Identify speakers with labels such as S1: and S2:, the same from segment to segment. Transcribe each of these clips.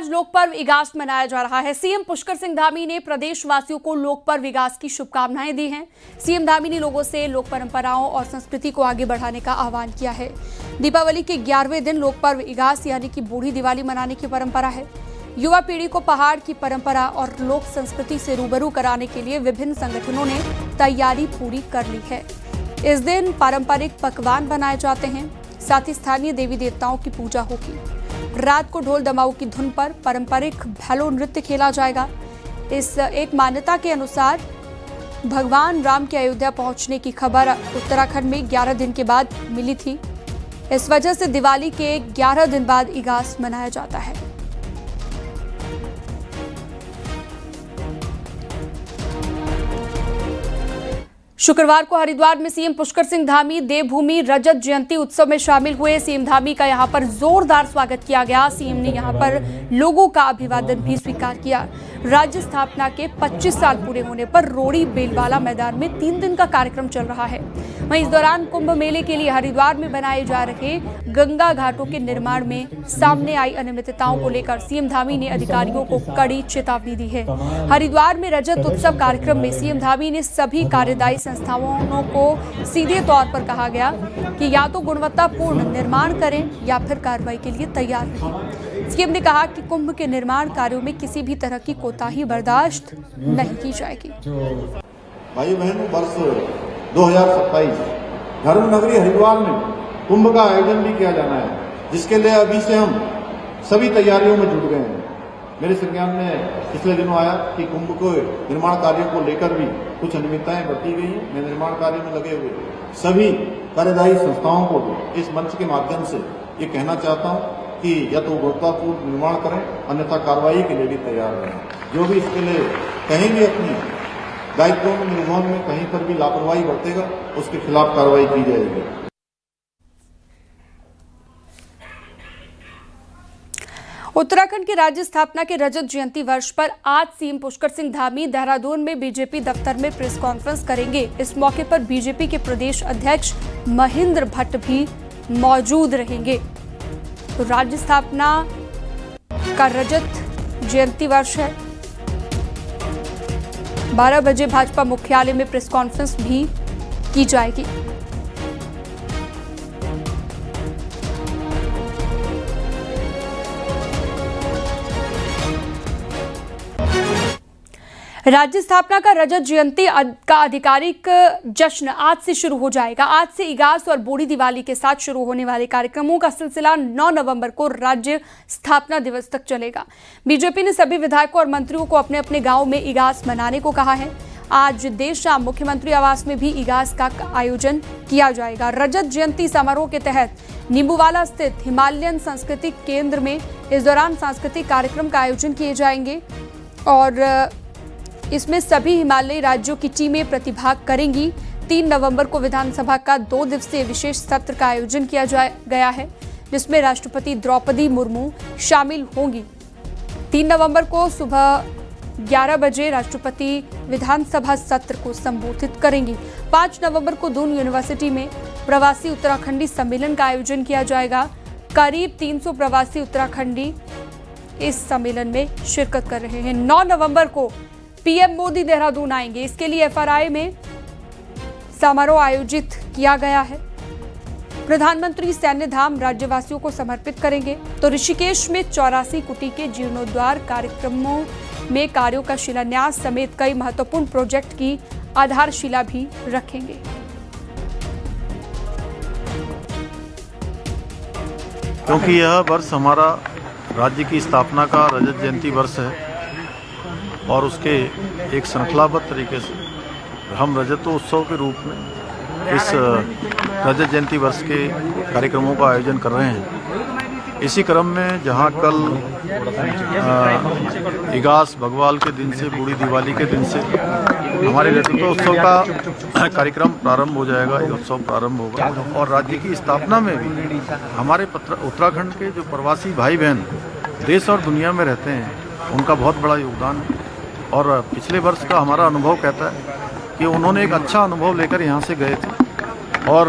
S1: आज लोक पर्व इगास मनाया जा रहा है। सीएम पुष्कर सिंह धामी ने प्रदेशवासियों को लोक पर्व इगास की शुभकामनाएं दी हैं। सीएम धामी ने लोगों से लोक परंपराओं और संस्कृति को आगे बढ़ाने का आह्वान किया है। दीपावली के 11वें दिन लोक पर्व इगास यानी कि बूढ़ी दिवाली मनाने की परंपरा है। युवा पीढ़ी को पहाड़ की परंपरा और लोक संस्कृति से रूबरू कराने के लिए विभिन्न संगठनों ने तैयारी पूरी कर ली है। इस दिन पारंपरिक पकवान बनाए जाते हैं, साथ ही स्थानीय देवी देवताओं की पूजा होगी। रात को ढोल दमाऊ की धुन पर पारंपरिक भैलो नृत्य खेला जाएगा। इस एक मान्यता के अनुसार भगवान राम के अयोध्या पहुंचने की खबर उत्तराखंड में 11 दिन के बाद मिली थी। इस वजह से दिवाली के 11 दिन बाद इगास मनाया जाता है। शुक्रवार को हरिद्वार में सीएम पुष्कर सिंह धामी देवभूमि रजत जयंती उत्सव में शामिल हुए। सीएम धामी का यहां पर जोरदार स्वागत किया गया। सीएम ने यहां पर लोगों का अभिवादन भी स्वीकार किया। राज्य स्थापना के 25 साल पूरे होने पर रोड़ी बेलवाला मैदान में 3 दिन का कार्यक्रम चल रहा है। वहीं इस दौरान कुंभ मेले के लिए हरिद्वार में बनाए जा रहे गंगा घाटों के निर्माण में सामने आई अनियमितताओं को लेकर सीएम धामी ने अधिकारियों को कड़ी चेतावनी दी है। हरिद्वार में रजत उत्सव कार्यक्रम में सीएम धामी ने सभी कार्यदायी संस्थाओं को सीधे तौर पर कहा गया कि या तो गुणवत्तापूर्ण निर्माण करें या फिर कार्रवाई के लिए तैयार रहें। सीएम ने कहा कि कुंभ के निर्माण कार्यों में किसी भी तरह की कोताही बर्दाश्त नहीं की जाएगी।
S2: भाई बहनों, वर्ष 2027 धर्म नगरी हरिद्वार में कुंभ का आयोजन भी किया जाना है, जिसके लिए अभी से हम सभी तैयारियों में जुट गए हैं। मेरे संज्ञान में पिछले दिनों आया कि कुंभ को निर्माण कार्यों को लेकर भी कुछ अनियमितताएं बरती गई हैं। मैं निर्माण कार्य में लगे हुए सभी कार्यदायी संस्थाओं को भी इस मंच के माध्यम से ये कहना चाहता हूं कि या तो गुणवत्तापूर्ण निर्माण करें, अन्यथा कार्रवाई के लिए भी तैयार रहें। जो भी इसके लिए कहीं भी अपनी दायित्वों में निर्वहन में कहीं पर भी लापरवाही बरतेगा, उसके खिलाफ कार्रवाई की जाएगी।
S1: उत्तराखंड की राज्य स्थापना के रजत जयंती वर्ष पर आज सीएम पुष्कर सिंह धामी देहरादून में बीजेपी दफ्तर में प्रेस कॉन्फ्रेंस करेंगे। इस मौके पर बीजेपी के प्रदेश अध्यक्ष महेंद्र भट्ट भी मौजूद रहेंगे। तो राज्य स्थापना का रजत जयंती वर्ष है। 12 बजे भाजपा मुख्यालय में प्रेस कॉन्फ्रेंस भी की जाएगी। राज्य स्थापना का रजत जयंती का आधिकारिक जश्न आज से शुरू हो जाएगा। आज से इगास और बूढ़ी दिवाली के साथ शुरू होने वाले कार्यक्रमों का सिलसिला 9 नवंबर को राज्य स्थापना दिवस तक चलेगा। बीजेपी ने सभी विधायकों और मंत्रियों को अपने अपने गांव में इगास मनाने को कहा है। आज देर शाम मुख्यमंत्री आवास में भी इगास का आयोजन किया जाएगा। रजत जयंती समारोह के तहत नींबूवाला स्थित हिमालयन सांस्कृतिक केंद्र में इस दौरान सांस्कृतिक कार्यक्रम का आयोजन किए जाएंगे और इसमें सभी हिमालयी राज्यों की टीमें प्रतिभाग करेंगी। 3 नवंबर को विधानसभा का 2 दिवसीय विशेष सत्र का आयोजन किया गया है, जिसमें राष्ट्रपति द्रौपदी मुर्मू शामिल होंगी। 3 नवंबर को सुबह 11 बजे राष्ट्रपति विधानसभा सत्र को संबोधित करेंगी। 5 नवंबर को दून यूनिवर्सिटी में प्रवासी उत्तराखंडी सम्मेलन का आयोजन किया जाएगा। करीब 300 प्रवासी उत्तराखंडी इस सम्मेलन में शिरकत कर रहे हैं। 9 नवंबर को पीएम मोदी देहरादून आएंगे। इसके लिए एफआरआई में समारोह आयोजित किया गया है। प्रधानमंत्री सैन्य धाम राज्यवासियों को समर्पित करेंगे। तो ऋषिकेश में 84 कुटी के जीर्णोद्धार कार्यक्रमों में कार्यों का शिलान्यास समेत कई महत्वपूर्ण प्रोजेक्ट की आधारशिला भी रखेंगे।
S3: क्योंकि यह वर्ष हमारा राज्य की स्थापना का रजत जयंती वर्ष है और उसके एक श्रृंखलाबद्ध तरीके से हम रजतोत्सव के रूप में इस रजत जयंती वर्ष के कार्यक्रमों का आयोजन कर रहे हैं। इसी क्रम में जहां कल इगास भगवाल के दिन से बूढ़ी दिवाली के दिन से हमारे रजतोत्सव का कार्यक्रम प्रारंभ हो जाएगा, ये उत्सव प्रारंभ होगा। और राज्य की स्थापना में भी हमारे उत्तराखंड के जो प्रवासी भाई बहन देश और दुनिया में रहते हैं, उनका बहुत बड़ा योगदान है। और पिछले वर्ष का हमारा अनुभव कहता है कि उन्होंने एक अच्छा अनुभव लेकर यहाँ से गए थे और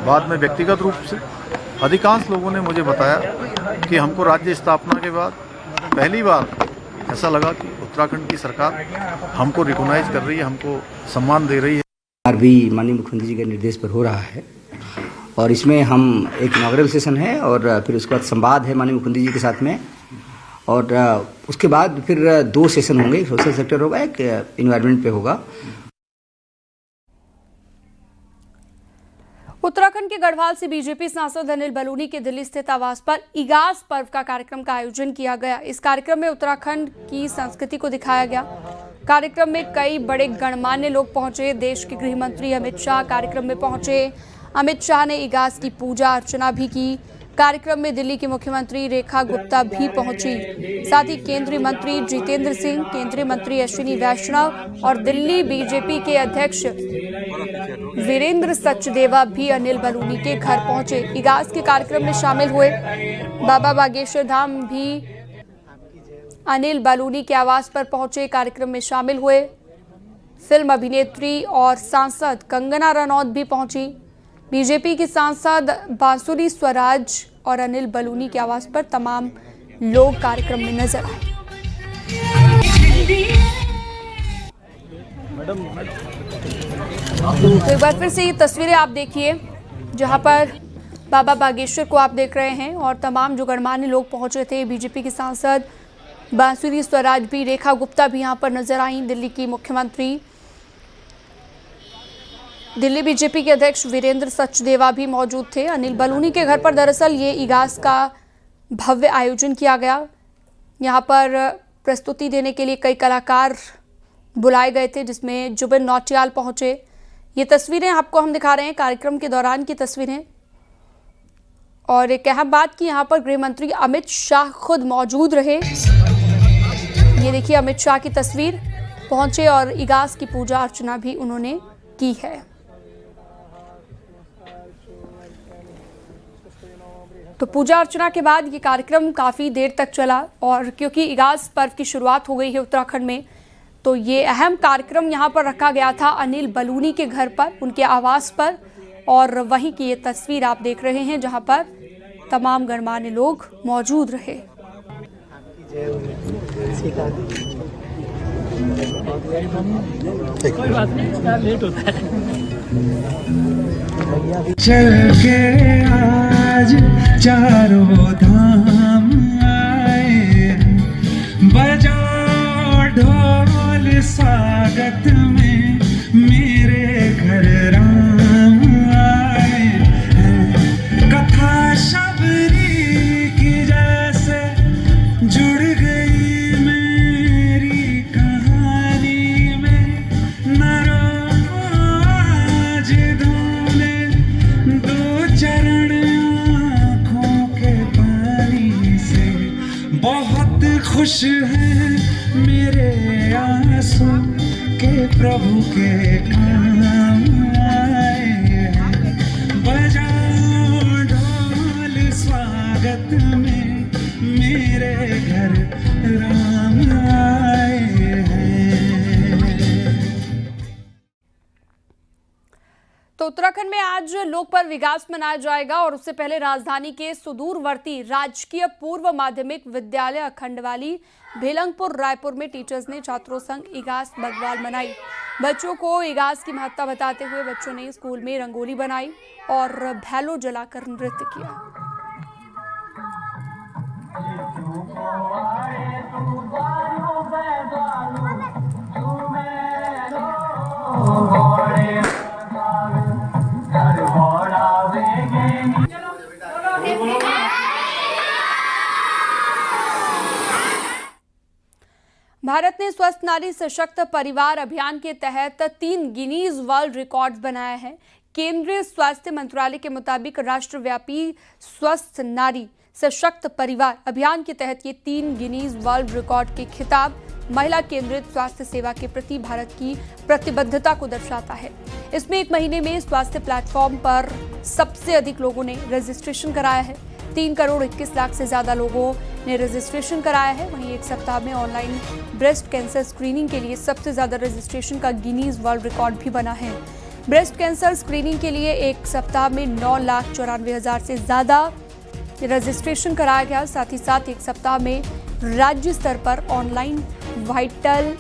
S3: बाद में व्यक्तिगत रूप से अधिकांश लोगों ने मुझे बताया कि हमको राज्य स्थापना के बाद पहली बार ऐसा लगा कि उत्तराखंड की सरकार हमको रिकॉग्नाइज कर रही है, हमको सम्मान दे रही है।
S4: भी माननीय मुख्यमंत्री जी के निर्देश पर हो रहा है और इसमें हम एक इनॉग्रेल सेशन है और फिर उसके बाद संवाद है माननीय मुख्यमंत्री जी के साथ में और उसके बाद फिर 2 सेशन होंगे, एक सोशल सेक्टर होगा, एक इन्वायरमेंट पे होगा।
S1: उत्तराखंड के गढ़वाल से बीजेपी सांसद अनिल बलूनी के दिल्ली स्थित आवास पर इगास पर्व का कार्यक्रम का आयोजन किया गया। इस कार्यक्रम में उत्तराखंड की संस्कृति को दिखाया गया। कार्यक्रम में कई बड़े गणमान्य लोग पहुंचे। देश के गृह मंत्री अमित शाह कार्यक्रम में पहुंचे। अमित शाह ने इगास की पूजा अर्चना भी की। कार्यक्रम में दिल्ली की मुख्यमंत्री रेखा गुप्ता भी पहुंची। साथ ही केंद्रीय मंत्री जितेंद्र सिंह, केंद्रीय मंत्री अश्विनी वैष्णव और दिल्ली बीजेपी के अध्यक्ष वीरेंद्र सचदेवा भी अनिल बलूनी के घर पहुंचे। इगास के कार्यक्रम में शामिल हुए। बाबा बागेश्वर धाम भी अनिल बलूनी के आवास पर पहुंचे, कार्यक्रम में शामिल हुए। फिल्म अभिनेत्री और सांसद कंगना रनौत भी पहुंची। बीजेपी की सांसद बांसुरी स्वराज और अनिल बलूनी के आवास पर तमाम लोग कार्यक्रम में नजर आए। तो एक बार फिर से ये तस्वीरें आप देखिए जहां पर बाबा बागेश्वर को आप देख रहे हैं और तमाम जो गणमान्य लोग पहुंचे थे। बीजेपी की सांसद बांसुरी स्वराज भी, रेखा गुप्ता भी यहां पर नजर आई। दिल्ली की मुख्यमंत्री, दिल्ली बीजेपी के अध्यक्ष वीरेंद्र सचदेवा भी मौजूद थे। अनिल बलूनी के घर पर दरअसल ये इगास का भव्य आयोजन किया गया। यहाँ पर प्रस्तुति देने के लिए कई कलाकार बुलाए गए थे, जिसमें जुबिन नौटियाल पहुंचे। ये तस्वीरें आपको हम दिखा रहे हैं कार्यक्रम के दौरान की तस्वीरें। और एक अहम बात कि यहाँ पर गृह मंत्री अमित शाह खुद मौजूद रहे। ये देखिए अमित शाह की तस्वीर, पहुंचे और इगास की पूजा अर्चना भी उन्होंने की है। तो पूजा अर्चना के बाद ये कार्यक्रम काफ़ी देर तक चला और क्योंकि इगास पर्व की शुरुआत हो गई है उत्तराखंड में, तो ये अहम कार्यक्रम यहाँ पर रखा गया था अनिल बलूनी के घर पर, उनके आवास पर। और वहीं की ये तस्वीर आप देख रहे हैं जहाँ पर तमाम गणमान्य लोग मौजूद रहे।
S5: चल के आज चारों धाम आए, बजाओ ढोल स्वागत में मेरे घर राम आए हैं। कथा शबरी की जैसे जुड़ गई मेरी कहानी में, न रो आज धोले दो चरण आँखों के पानी से। बहुत खुश हैं मेरे आंसू के प्रभु के काम आए हैं। बजाओ ढोल स्वागत में मेरे घर राम आए हैं।
S1: तो उत्तराखंड में आज लोक पर्व इगास मनाया जाएगा और उससे पहले राजधानी के सुदूरवर्ती राजकीय पूर्व माध्यमिक विद्यालय अखंडवाली भेलंगपुर रायपुर में टीचर्स ने छात्रों संग इगास बग्वाल मनाई। बच्चों को इगास की महत्ता बताते हुए बच्चों ने स्कूल में रंगोली बनाई और भैलो जलाकर नृत्य किया। भारत ने स्वस्थ नारी सशक्त परिवार अभियान के तहत 3 गिनीज वर्ल्ड रिकॉर्ड्स बनाए हैं। केंद्रीय स्वास्थ्य मंत्रालय के मुताबिक राष्ट्रव्यापी स्वस्थ नारी सशक्त परिवार अभियान के तहत ये 3 गिनीज वर्ल्ड रिकॉर्ड के खिताब महिला केंद्रित स्वास्थ्य सेवा के प्रति भारत की प्रतिबद्धता को दर्शाता है। इसमें एक महीने में स्वास्थ्य प्लेटफॉर्म पर सबसे अधिक लोगों ने रजिस्ट्रेशन कराया है। 3 करोड़ 21 लाख से ज्यादा लोगों ने रजिस्ट्रेशन कराया है। वहीं एक सप्ताह में ऑनलाइन ब्रेस्ट कैंसर स्क्रीनिंग के लिए सबसे ज्यादा रजिस्ट्रेशन का गिनीज वर्ल्ड रिकॉर्ड भी बना है। ब्रेस्ट कैंसर स्क्रीनिंग के लिए एक सप्ताह में 9,94,000 से ज्यादा रजिस्ट्रेशन कराया गया। साथ ही साथ एक सप्ताह में राज्य स्तर पर ऑनलाइन वाइटल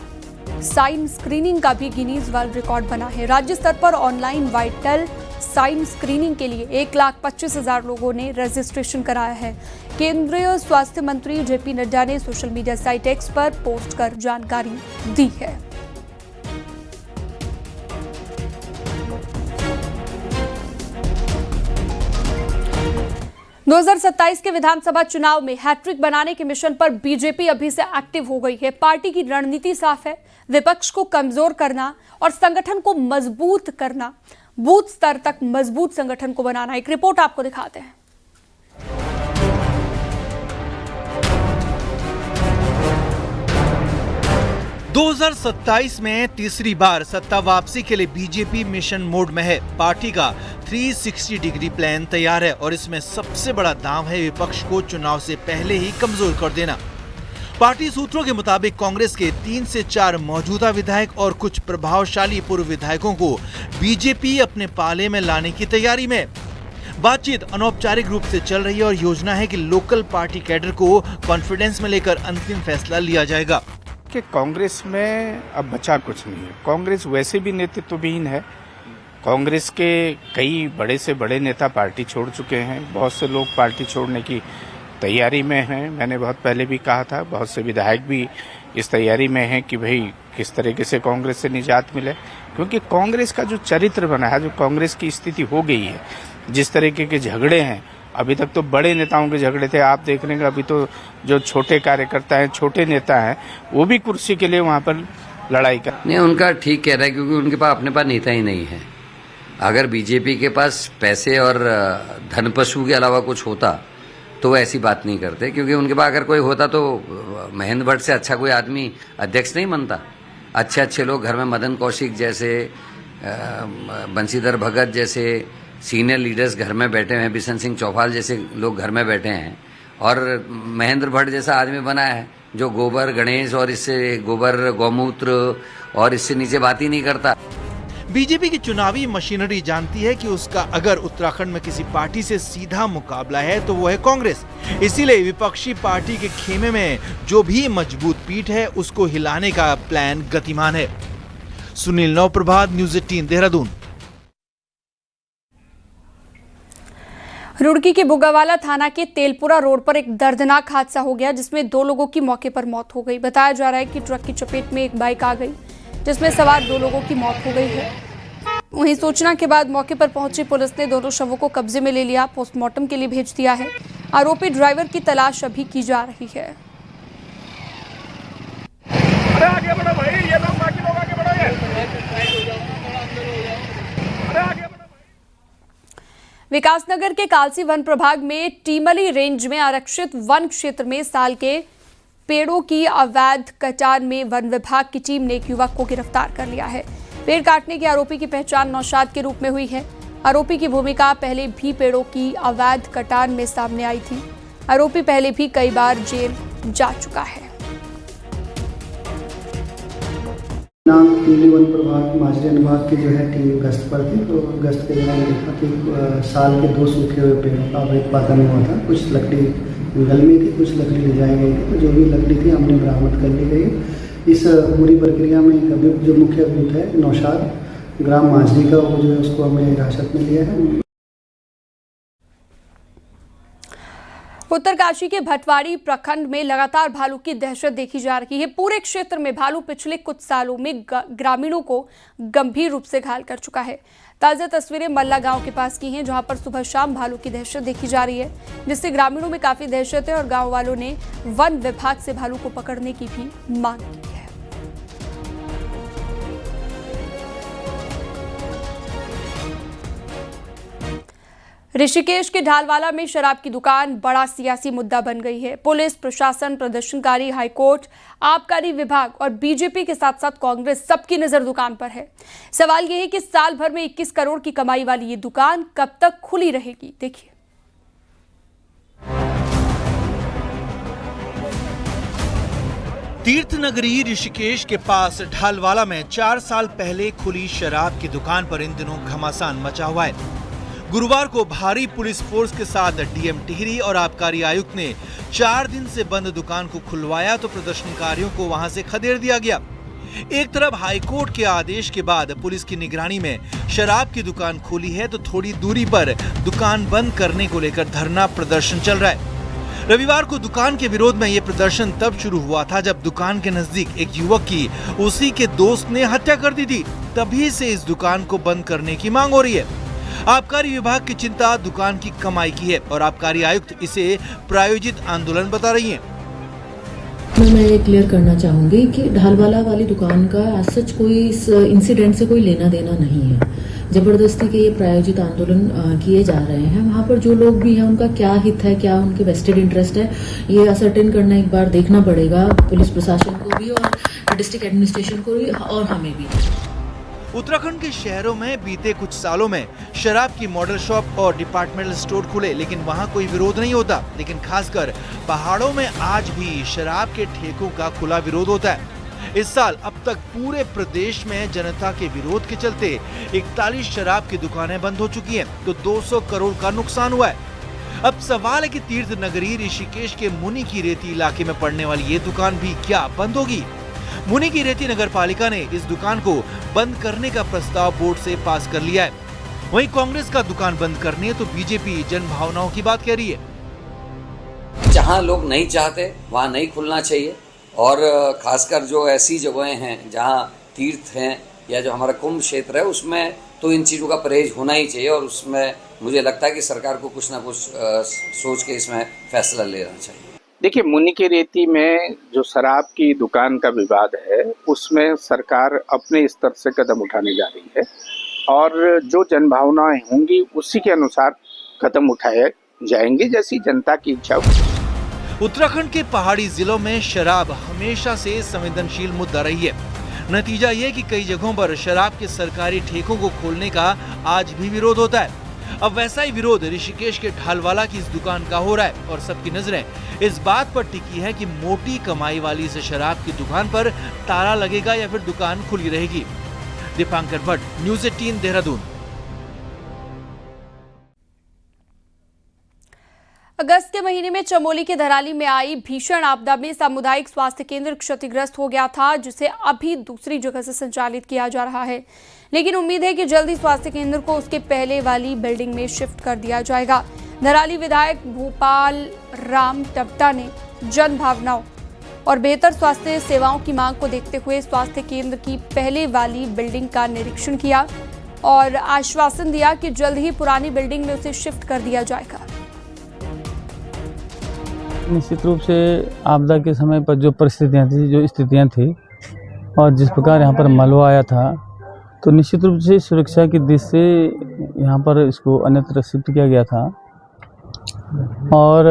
S1: साइन स्क्रीनिंग का भी गिनीज वर्ल्ड रिकॉर्ड बना है। राज्य स्तर पर ऑनलाइन वाइटल साइन स्क्रीनिंग के लिए 1,25,000 लोगों ने रजिस्ट्रेशन कराया है। केंद्रीय स्वास्थ्य मंत्री जेपी नड्डा ने सोशल मीडिया साइट एक्स पर पोस्ट कर जानकारी दी है। दो 2027 के विधानसभा चुनाव में हैट्रिक बनाने के मिशन पर बीजेपी अभी से एक्टिव हो गई है। पार्टी की रणनीति साफ है, विपक्ष को कमजोर करना और संगठन को मजबूत करना, बूथ स्तर तक मजबूत संगठन को बनाना। एक रिपोर्ट आपको दिखाते हैं।
S6: दो 2027 में तीसरी बार सत्ता वापसी के लिए बीजेपी मिशन मोड में है। पार्टी का 360 डिग्री प्लान तैयार है और इसमें सबसे बड़ा दांव है विपक्ष को चुनाव से पहले ही कमजोर कर देना। पार्टी सूत्रों के मुताबिक कांग्रेस के 3 से 4 मौजूदा विधायक और कुछ प्रभावशाली पूर्व विधायकों को बीजेपी अपने पाले में लाने की तैयारी में। बातचीत अनौपचारिक रूप से चल रही है और योजना है कि लोकल पार्टी कैडर को कॉन्फिडेंस में लेकर अंतिम फैसला लिया जाएगा।
S7: कि कांग्रेस में अब बचा कुछ नहीं है। कांग्रेस वैसे भी नेतृत्वहीन है। कांग्रेस के कई बड़े से बड़े नेता पार्टी छोड़ चुके हैं। बहुत से लोग पार्टी छोड़ने की तैयारी में हैं। मैंने बहुत पहले भी कहा था, बहुत से विधायक भी इस तैयारी में हैं कि भाई किस तरीके से कांग्रेस से निजात मिले, क्योंकि कांग्रेस का जो चरित्र बना है, जो कांग्रेस की स्थिति हो गई है, जिस तरीके के झगड़े हैं, अभी तक तो बड़े नेताओं के झगड़े थे, आप देख रहे हैं अभी तो जो छोटे कार्यकर्ता हैं, छोटे नेता हैं, वो भी कुर्सी के लिए वहाँ पर लड़ाई कर।
S8: नहीं, उनका ठीक कह रहा है, क्योंकि उनके पास अपने पास नेता ही नहीं है। अगर बीजेपी के पास पैसे और धन पशु के अलावा कुछ होता तो वो ऐसी बात नहीं करते, क्योंकि उनके पास अगर कोई होता तो महेंद्र भट्ट से अच्छा कोई आदमी अध्यक्ष नहीं बनता। अच्छे अच्छे लोग घर में मदन कौशिक जैसे, बंशीधर भगत जैसे सीनियर लीडर्स घर में बैठे हैं, बिशन सिंह चौपाल जैसे लोग घर में बैठे हैं, और महेंद्र भट्ट जैसा आदमी बना है जो गोबर गणेश और इससे गोबर गौमूत्र और इससे नीचे बात ही नहीं करता।
S6: बीजेपी की चुनावी मशीनरी जानती है कि उसका अगर उत्तराखंड में किसी पार्टी से सीधा मुकाबला है तो वो है कांग्रेस। इसीलिए विपक्षी पार्टी के खेमे में जो भी मजबूत पीठ है उसको हिलाने का प्लान गतिमान है। सुनील नवप्रभात, न्यूज़ 18 देहरादून।
S1: रुड़की के बुग्गावाला थाना के तेलपुरा रोड पर एक दर्दनाक हादसा हो गया, जिसमें 2 लोगों की मौके पर मौत हो गई। बताया जा रहा है कि ट्रक की चपेट में एक बाइक आ गई, जिसमें सवार 2 लोगों की मौत हो गई है। वहीं सूचना के बाद मौके पर पहुंची पुलिस ने दोनों शवों को कब्जे में ले लिया, पोस्टमार्टम के लिए भेज दिया है। आरोपी ड्राइवर की तलाश अभी की जा रही है।
S9: अरे आगे बढ़ो भाई, ये लोग बाकी लोग आगे बढ़ो, अरे आगे बढ़ो।
S1: विकासनगर के कालसी वन प्रभाग में टीमली रेंज में आरक्षित वन क्षेत्र में साल के पेड़ों की अवैध कटान में वन विभाग की टीम ने एक युवक को गिरफ्तार कर लिया है। पेड़ काटने के आरोपी की पहचान नौशाद के रूप में हुई है। आरोपी की भूमिका पहले भी पेड़ों की अवैध कटान में सामने आई थी। आरोपी पहले भी कई बार जेल जा चुका है।
S10: टीमली वन प्रभाग माजरी अनुभाग की जो है टीम गश्त पर थी, तो गश्त के दौरान देखा कि साल के 2 सूखे हुए पेड़ों का अवैध पातन हुआ था। कुछ लकड़ी गलमी थी, कुछ लकड़ी ले जाई गई थी, तो जो भी लकड़ी थी हमने बरामद कर ली गई। इस पूरी प्रक्रिया में अभी जो मुख्य अभियुक्त है नौशाद ग्राम माजरी का, वो जो है उसको हमने हिरासत में लिया है।
S1: उत्तरकाशी के भटवाड़ी प्रखंड में लगातार भालू की दहशत देखी जा रही है। पूरे क्षेत्र में भालू पिछले कुछ सालों में ग्रामीणों को गंभीर रूप से घायल कर चुका है। ताजा तस्वीरें मल्ला गांव के पास की हैं, जहां पर सुबह शाम भालू की दहशत देखी जा रही है, जिससे ग्रामीणों में काफी दहशत है और गांव वालों ने वन विभाग से भालू को पकड़ने की भी मांग की है। ऋषिकेश के ढालवाला में शराब की दुकान बड़ा सियासी मुद्दा बन गई है। पुलिस प्रशासन, प्रदर्शनकारी, हाईकोर्ट, आबकारी विभाग और बीजेपी के साथ साथ कांग्रेस, सबकी नजर दुकान पर है। सवाल यह है कि साल भर में 21 करोड़ की कमाई वाली ये दुकान कब तक खुली रहेगी। देखिए।
S6: तीर्थनगरी ऋषिकेश के पास ढालवाला में 4 साल पहले खुली शराब की दुकान पर इन दिनों घमासान मचा हुआ है। गुरुवार को भारी पुलिस फोर्स के साथ डीएम टिहरी और आबकारी आयुक्त ने 4 दिन से बंद दुकान को खुलवाया तो प्रदर्शनकारियों को वहां से खदेड़ दिया गया। एक तरफ हाईकोर्ट के आदेश के बाद पुलिस की निगरानी में शराब की दुकान खोली है तो थोड़ी दूरी पर दुकान बंद करने को लेकर धरना प्रदर्शन चल रहा है। रविवार को दुकान के विरोध में यह प्रदर्शन तब शुरू हुआ था जब दुकान के नजदीक एक युवक की उसी के दोस्त ने हत्या कर दी थी। तभी से इस दुकान को बंद करने की मांग हो रही है। आबकारी विभाग की चिंता दुकान की कमाई की है और आबकारी आयुक्त इसे प्रायोजित आंदोलन बता रही हैं।
S11: मैं ये क्लियर करना चाहूंगी कि ढालवाला वाली दुकान का आज सच कोई इस इंसिडेंट से कोई लेना देना नहीं है। जबरदस्ती के ये प्रायोजित आंदोलन किए जा रहे हैं। वहाँ पर जो लोग भी हैं उनका क्या हित है, क्या उनके वेस्टेड इंटरेस्ट है, ये असर्टेन करना एक बार देखना पड़ेगा पुलिस प्रशासन को भी और डिस्ट्रिक्ट एडमिनिस्ट्रेशन को भी और हमें भी।
S6: उत्तराखंड के शहरों में बीते कुछ सालों में शराब की मॉडल शॉप और डिपार्टमेंटल स्टोर खुले, लेकिन वहां कोई विरोध नहीं होता। लेकिन खासकर पहाड़ों में आज भी शराब के ठेकों का खुला विरोध होता है। इस साल अब तक पूरे प्रदेश में जनता के विरोध के चलते 41 शराब की दुकानें बंद हो चुकी हैं, तो 200 करोड़ का नुकसान हुआ है। अब सवाल है कि तीर्थ नगरी ऋषिकेश के मुनि की रेती इलाके में पड़ने वाली ये दुकान भी क्या बंद होगी? मुनि की रेती नगर पालिका ने इस दुकान को बंद करने का प्रस्ताव बोर्ड से पास कर लिया है। वहीं कांग्रेस का दुकान बंद करनी है तो बीजेपी जन भावनाओं की बात कह रही है।
S8: जहां लोग नहीं चाहते वहां नहीं खुलना चाहिए और खासकर जो ऐसी जगहें हैं जहां तीर्थ हैं या जो हमारा कुंभ क्षेत्र है उसमें तो इन चीज़ों का परहेज होना ही चाहिए और उसमें मुझे लगता है कि सरकार को कुछ ना कुछ सोच के इसमें फैसला लेना चाहिए।
S7: देखिए, मुनि की रेती में जो शराब की दुकान का विवाद है उसमें सरकार अपने स्तर से कदम उठाने जा रही है और जो जनभावनाएं होंगी उसी के अनुसार कदम उठाए जाएंगे जैसी जनता की इच्छा होगी।
S6: उत्तराखंड के पहाड़ी जिलों में शराब हमेशा से संवेदनशील मुद्दा रही है। नतीजा ये कि कई जगहों पर शराब के सरकारी ठेकों को खोलने का आज भी विरोध होता है। अब वैसा ही विरोध ऋषिकेश के ढालवाला की इस दुकान का हो रहा है और सबकी नजरें इस बात पर टिकी है कि मोटी कमाई वाली इस शराब की दुकान पर ताला लगेगा या फिर दुकान खुली रहेगी। दीपांकर भट्ट, न्यूज़ 18 देहरादून।
S1: अगस्त के महीने में चमोली के धराली में आई भीषण आपदा में सामुदायिक स्वास्थ्य केंद्र क्षतिग्रस्त हो गया था, जिसे अभी दूसरी जगह से संचालित किया जा रहा है। लेकिन उम्मीद है कि जल्द ही स्वास्थ्य केंद्र को उसके पहले वाली बिल्डिंग में शिफ्ट कर दिया जाएगा। धराली विधायक भूपाल राम टपटा ने जन भावनाओं और बेहतर स्वास्थ्य सेवाओं की मांग को देखते हुए स्वास्थ्य केंद्र की पहले वाली बिल्डिंग का निरीक्षण किया और आश्वासन दिया कि जल्द ही पुरानी बिल्डिंग में उसे शिफ्ट कर दिया जाएगा।
S12: निश्चित रूप से आपदा के समय पर जो परिस्थितियाँ थी, जो स्थितियाँ थी और जिस प्रकार यहाँ पर मलबा आया था, तो निश्चित रूप से सुरक्षा की दृष्टि से यहाँ पर इसको अन्यत्र शिफ्ट किया गया था और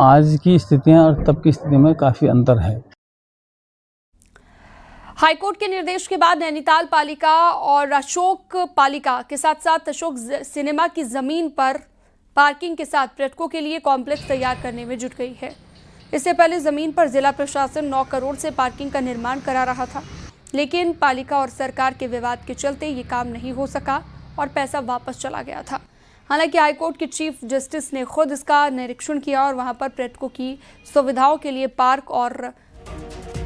S12: आज की स्थितियाँ और तब की स्थिति में काफ़ी अंतर है।
S1: हाईकोर्ट के निर्देश के बाद नैनीताल पालिका और अशोक पालिका के साथ साथ अशोक सिनेमा की जमीन पर पार्किंग के साथ पर्यटकों के लिए कॉम्प्लेक्स तैयार करने में जुट गई है। इससे पहले जमीन पर जिला प्रशासन 9 करोड़ से पार्किंग का निर्माण करा रहा था, लेकिन पालिका और सरकार के विवाद के चलते ये काम नहीं हो सका और पैसा वापस चला गया था। हालांकि हाईकोर्ट के चीफ जस्टिस ने खुद इसका निरीक्षण किया और वहां पर पर्यटकों की सुविधाओं के लिए पार्क और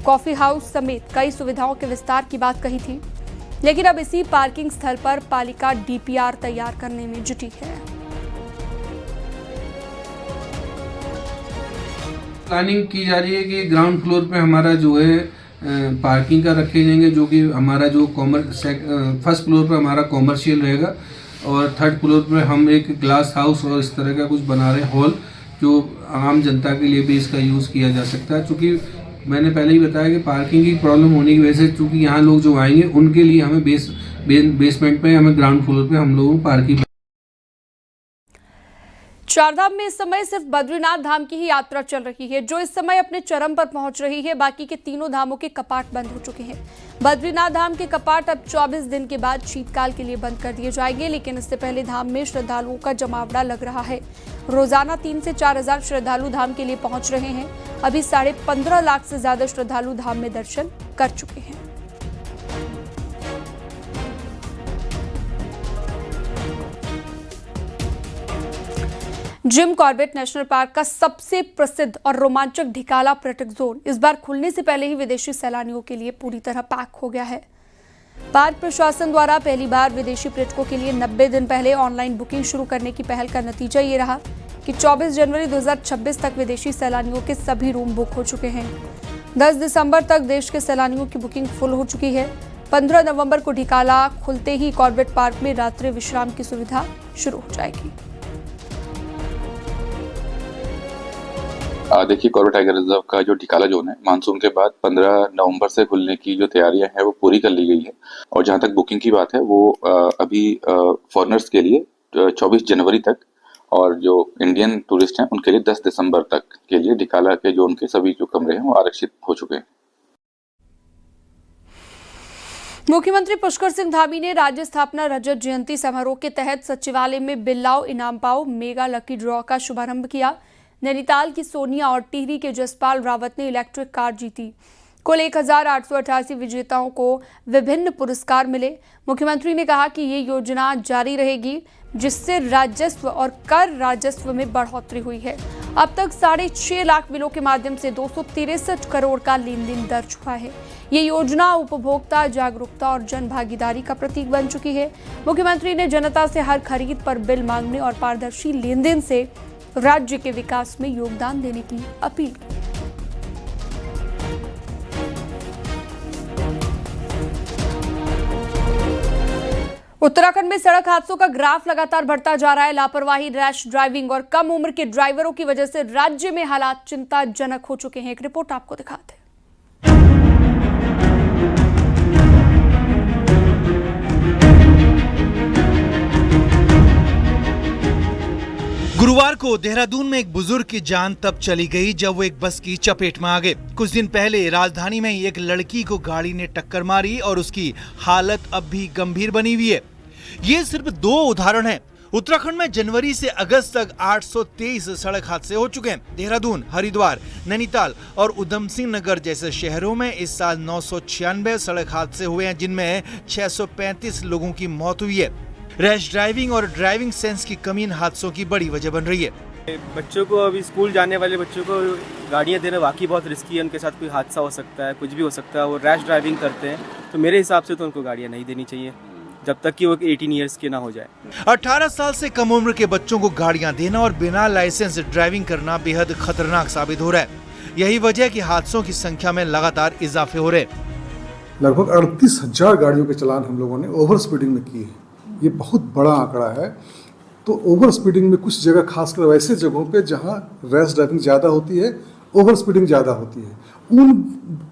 S1: कॉफी हाउस समेत कई सुविधाओं के विस्तार की बात कही थी। लेकिन अब इसी पार्किंग स्थल पर पालिका डीपीआर तैयार करने में जुटी है।
S13: प्लानिंग की जा रही है कि ग्राउंड फ्लोर पे हमारा जो है पार्किंग का रखे जाएंगे, जो कि हमारा जो फर्स्ट फ्लोर पे हमारा कॉमर्शियल रहेगा और थर्ड फ्लोर पे हम एक ग्लास हाउस और इस तरह का कुछ बना रहे हैं हॉल, जो आम जनता के लिए भी इसका यूज़ किया जा सकता है। चूँकि मैंने पहले ही बताया कि पार्किंग की प्रॉब्लम होने की वजह से चूँकि यहाँ लोग जो आएंगे उनके लिए हमें बेसमेंट पे हमें ग्राउंड फ्लोर पे हम लोगों को पार्किंग।
S1: चारधाम में इस समय सिर्फ बद्रीनाथ धाम की ही यात्रा चल रही है, जो इस समय अपने चरम पर पहुंच रही है। बाकी के तीनों धामों के कपाट बंद हो चुके हैं। बद्रीनाथ धाम के कपाट अब 24 दिन के बाद शीतकाल के लिए बंद कर दिए जाएंगे, लेकिन इससे पहले धाम में श्रद्धालुओं का जमावड़ा लग रहा है। रोजाना 3 से 4 हजार श्रद्धालु धाम के लिए पहुंच रहे हैं। अभी 15.5 लाख से ज्यादा श्रद्धालु धाम में दर्शन कर चुके हैं। जिम कॉर्बेट नेशनल पार्क का सबसे प्रसिद्ध और रोमांचक ढिकाला पर्यटक जोन इस बार खुलने से पहले ही विदेशी सैलानियों के लिए पूरी तरह पैक हो गया है। पार्क प्रशासन द्वारा पहली बार विदेशी पर्यटकों के लिए 90 दिन पहले ऑनलाइन बुकिंग शुरू करने की पहल का नतीजा ये रहा कि 24 जनवरी 2026 तक विदेशी सैलानियों के सभी रूम बुक हो चुके हैं। 10 दिसंबर तक देश के सैलानियों की बुकिंग फुल हो चुकी है। 15 नवंबर को ढिकाला खुलते ही कॉर्बेट पार्क में रात्रि विश्राम की सुविधा शुरू हो जाएगी।
S14: देखिए, कॉर्बेट टाइगर रिजर्व का जो ढिकाला जोन है, मानसून के बाद 15 नवंबर से खुलने की जो तैयारियां हैं वो पूरी कर ली गई है। और जहां तक बुकिंग की बात है वो अभी फॉरेनर्स के लिए 24 जनवरी तक और जो इंडियन टूरिस्ट हैं उनके लिए 10 दिसंबर तक के लिए ढिकाला के जोन के सभी जो कमरे हैं वो आरक्षित हो चुके हैं।
S1: मुख्यमंत्री पुष्कर सिंह धामी ने राज्य स्थापना रजत जयंती समारोह के तहत सचिवालय में बिल्लाओ इनाम पाओ मेगा लकी ड्रॉ का शुभारंभ किया। नैनीताल की सोनिया और टिहरी के जसपाल रावत ने इलेक्ट्रिक कार जीती। कुल 1888 विजेताओं को विभिन्न पुरस्कार मिले। मुख्यमंत्री ने कहा कि ये योजना जारी रहेगी, जिससे राजस्व और कर राजस्व में बढ़ोतरी हुई है। अब तक 6.5 लाख बिलों के माध्यम से 263 करोड़ का लेन देन दर्ज हुआ है। ये योजना उपभोक्ता जागरूकता और जन भागीदारी का प्रतीक बन चुकी है। मुख्यमंत्री ने जनता से हर खरीद पर बिल मांगने और पारदर्शी लेन देन से राज्य के विकास में योगदान देने की अपील की। उत्तराखंड में सड़क हादसों का ग्राफ लगातार बढ़ता जा रहा है। लापरवाही, रैश ड्राइविंग और कम उम्र के ड्राइवरों की वजह से राज्य में हालात चिंताजनक हो चुके हैं। एक रिपोर्ट आपको दिखाते हैं।
S6: गुरुवार को देहरादून में एक बुजुर्ग की जान तब चली गई जब वो एक बस की चपेट में आ गए। कुछ दिन पहले राजधानी में एक लड़की को गाड़ी ने टक्कर मारी और उसकी हालत अब भी गंभीर बनी हुई है। ये सिर्फ 2 उदाहरण हैं। उत्तराखंड में जनवरी से अगस्त तक 823 सड़क हादसे हो चुके हैं। देहरादून, हरिद्वार, नैनीताल और उधम सिंह नगर जैसे शहरों में इस साल 996 सड़क हादसे हुए हैं, जिनमें 635 लोगों की मौत हुई है। रैश ड्राइविंग और ड्राइविंग सेंस की कमी इन हादसों की बड़ी वजह बन रही है।
S15: बच्चों को, अभी स्कूल जाने वाले बच्चों को गाड़ियां देना वाकई बहुत रिस्की है। उनके साथ कोई हादसा हो सकता है, कुछ भी हो सकता है। वो रैश ड्राइविंग करते हैं, तो मेरे हिसाब से तो उनको गाड़ियां नहीं देनी चाहिए जब तक कि वो 18 ईयर्स के ना हो जाए।
S6: 18 साल से कम उम्र के बच्चों को गाड़ियां देना और बिना लाइसेंस ड्राइविंग करना बेहद खतरनाक साबित हो रहा है। यही वजह है कि हादसों की संख्या में लगातार इजाफे हो रहे हैं।
S16: लगभग 38,000 गाड़ियों के चालान हम लोगों ने ओवर स्पीडिंग में किए हैं। ये बहुत बड़ा आंकड़ा है। तो ओवर स्पीडिंग में कुछ जगह, खासकर वैसे जगहों पे जहां रैश ड्राइविंग ज़्यादा होती है, ओवर स्पीडिंग ज़्यादा होती है, उन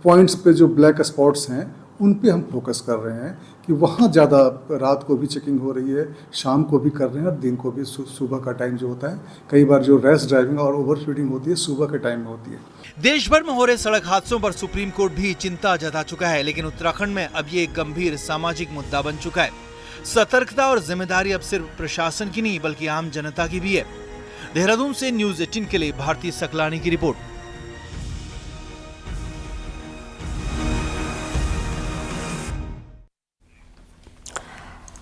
S16: पॉइंट्स पे जो ब्लैक स्पॉट्स हैं उन पे हम फोकस कर रहे हैं कि वहाँ ज़्यादा रात को भी चेकिंग हो रही है, शाम को भी कर रहे हैं और दिन को भी। सुबह का टाइम जो होता है, कई बार जो रैश ड्राइविंग और ओवर स्पीडिंग होती है सुबह के टाइम में होती है।
S6: देश भर में हो रहे सड़क हादसों पर सुप्रीम कोर्ट भी चिंता जता चुका है, लेकिन उत्तराखंड में अब ये एक गंभीर सामाजिक मुद्दा बन चुका है। सतर्कता और जिम्मेदारी अब सिर्फ प्रशासन की नहीं बल्कि आम जनता की भी है। देहरादून से न्यूज़ 18 के लिए भारती सकलानी की रिपोर्ट।